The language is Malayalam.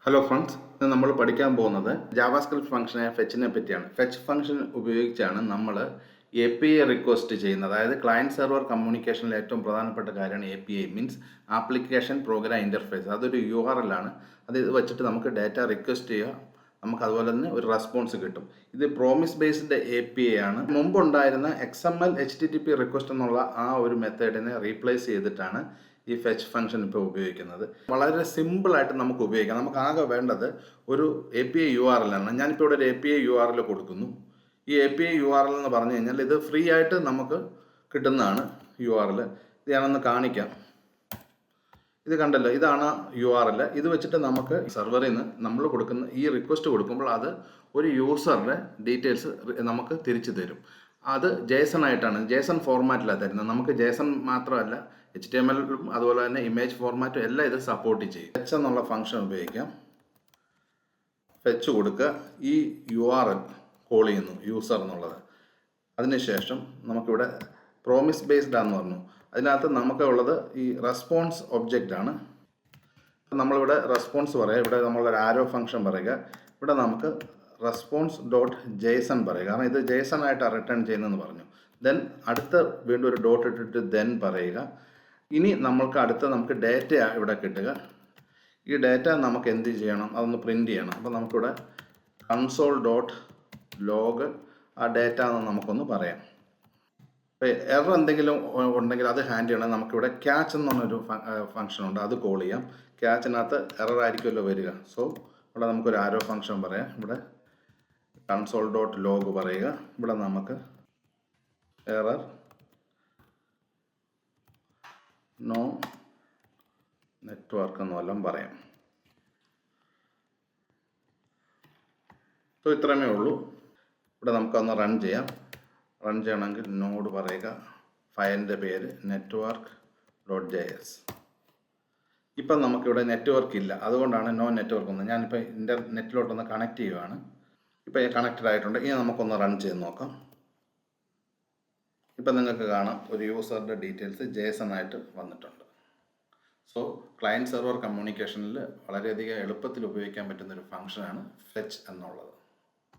ഹലോ ഫ്രണ്ട്സ്, ഇന്ന് നമ്മൾ പഠിക്കാൻ പോകുന്നത് ജാവാസ്ക്രിപ്റ്റ് ഫംഗ്ഷനായ ഫെച്ചിനെ പറ്റിയാണ്. ഫെച്ച് ഫംഗ്ഷൻ ഉപയോഗിച്ചാണ് നമ്മൾ API റിക്വസ്റ്റ് ചെയ്യുന്നത്. അതായത് ക്ലയൻറ്റ് സെർവർ കമ്മ്യൂണിക്കേഷനിൽ ഏറ്റവും പ്രധാനപ്പെട്ട കാര്യമാണ് API, means application programme interface. അതൊരു URL ആണ്. അത് ഇത് വെച്ചിട്ട് നമുക്ക് ഡാറ്റ റിക്വസ്റ്റ് ചെയ്യുക, നമുക്ക് അതുപോലെ തന്നെ ഒരു റെസ്പോൺസ് കിട്ടും. ഇത് പ്രോമിസ് ബേസ്ഡ് API ആണ്. മുമ്പുണ്ടായിരുന്ന XML HTTP റിക്വസ്റ്റ് എന്നുള്ള ആ ഒരു മെത്തേഡിനെ റീപ്ലേസ് ചെയ്തിട്ടാണ് ഈ ഫെച്ച് ഫംഗ്ഷൻ ഇപ്പോൾ ഉപയോഗിക്കുന്നത്. വളരെ സിമ്പിളായിട്ട് നമുക്ക് ഉപയോഗിക്കാം. നമുക്ക് ആകെ വേണ്ടത് ഒരു API URL ആണ്. ഞാനിപ്പോൾ ഇവിടെ ഒരു API URL കൊടുക്കുന്നു. ഈ API URL എന്ന് പറഞ്ഞു കഴിഞ്ഞാൽ ഇത് ഫ്രീ ആയിട്ട് നമുക്ക് കിട്ടുന്നതാണ് URL. ഇത് ഞാനൊന്ന് കാണിക്കാം. ഇത് കണ്ടല്ലോ, ഇതാണ് URL. ഇത് വെച്ചിട്ട് നമുക്ക് സെർവറിൽ നിന്ന് നമ്മൾ കൊടുക്കുന്ന ഈ റിക്വസ്റ്റ് കൊടുക്കുമ്പോൾ അത് ഒരു യൂസറുടെ ഡീറ്റെയിൽസ് നമുക്ക് തിരിച്ചു തരും. അത് ജേസൺ ആയിട്ടാണ്, ജേസൺ ഫോർമാറ്റിലാണ് തരുന്നത്. നമുക്ക് ജേസൺ മാത്രമല്ല, HTML അതുപോലെ തന്നെ ഇമേജ് ഫോർമാറ്റും എല്ലാം ഇത് സപ്പോർട്ട് ചെയ്യും. ഫെച്ച് എന്നുള്ള ഫംഗ്ഷൻ ഉപയോഗിക്കാം. ഫെച്ച് കൊടുക്കുക, ഈ URL കോൾ ചെയ്യുന്നു, യൂസർ എന്നുള്ളത്. അതിനുശേഷം നമുക്കിവിടെ പ്രോമിസ് ബേസ്ഡ് ആണെന്ന് പറഞ്ഞു. അതിനകത്ത് നമുക്ക് ഉള്ളത് ഈ റെസ്പോൺസ് ഒബ്ജക്റ്റ് ആണ്. നമ്മളിവിടെ റെസ്പോൺസ് പറയുക, ഇവിടെ നമ്മളൊരു ആരോ ഫംഗ്ഷൻ പറയുക, ഇവിടെ നമുക്ക് റെസ്പോൺസ് ഡോട്ട് ജേസൺ പറയുക, കാരണം ഇത് ജേസൺ ആയിട്ടാണ് റിട്ടേൺ ചെയ്യുന്നതെന്ന് പറഞ്ഞു. ദെൻ അടുത്ത വീണ്ടും ഒരു ഡോട്ട് ഇട്ടിട്ട് ദെൻ പറയുക. ഇനി നമുക്ക് ഡേറ്റ ഇവിടെ കിട്ടുക. ഈ ഡേറ്റ നമുക്ക് എന്ത് ചെയ്യണം, അതൊന്ന് പ്രിൻ്റ് ചെയ്യണം. അപ്പോൾ നമുക്കിവിടെ കൺസോൾ ഡോട്ട് ലോഗ് ആ ഡേറ്റ എന്ന് നമുക്കൊന്ന് പറയാം. ഇപ്പോൾ എറർ എന്തെങ്കിലും ഉണ്ടെങ്കിൽ അത് ഹാൻഡിൽ ചെയ്യണം. നമുക്കിവിടെ ക്യാച്ച് എന്ന് പറഞ്ഞൊരു ഫംഗ്ഷൻ ഉണ്ട്, അത് കോൾ ചെയ്യാം. ക്യാച്ചിനകത്ത് എറർ ആയിരിക്കുമല്ലോ വരിക. സോ ഇവിടെ നമുക്കൊരു ആരോ ഫംഗ്ഷൻ പറയാം. ഇവിടെ കൺസോൾ ഡോട്ട് ലോഗ് പറയുക. ഇവിടെ നമുക്ക് എറർ നോ നെറ്റ്വർക്ക് എന്ന് വല്ലതും പറയാം. സോ ഇത്രമേ ഉള്ളൂ. ഇവിടെ നമുക്കൊന്ന് റൺ ചെയ്യാം. റൺ ചെയ്യണമെങ്കിൽ നോഡ് പറയുക, ഫയലിൻ്റെ പേര് network.js. ഇപ്പം നമുക്കിവിടെ നെറ്റ്വർക്ക് ഇല്ല, അതുകൊണ്ടാണ് നോ നെറ്റ്വർക്ക് ഒന്ന്. ഞാനിപ്പോൾ ഇൻ്റർനെറ്റിലോട്ടൊന്ന് കണക്ട് ചെയ്യുകയാണ്. ഇപ്പോൾ കണക്റ്റഡ് ആയിട്ടുണ്ട്. ഇനി നമുക്കൊന്ന് റൺ ചെയ്ത് നോക്കാം. ഇപ്പം നിങ്ങൾക്ക് കാണാം, ഒരു യൂസറുടെ ഡീറ്റെയിൽസ് ജേസൺ ആയിട്ട് വന്നിട്ടുണ്ട്. സോ ക്ലയൻറ്റ് സെർവർ കമ്മ്യൂണിക്കേഷനിൽ വളരെയധികം എളുപ്പത്തിൽ ഉപയോഗിക്കാൻ പറ്റുന്നൊരു ഫംഗ്ഷനാണ് ഫെച്ച് എന്നുള്ളത്.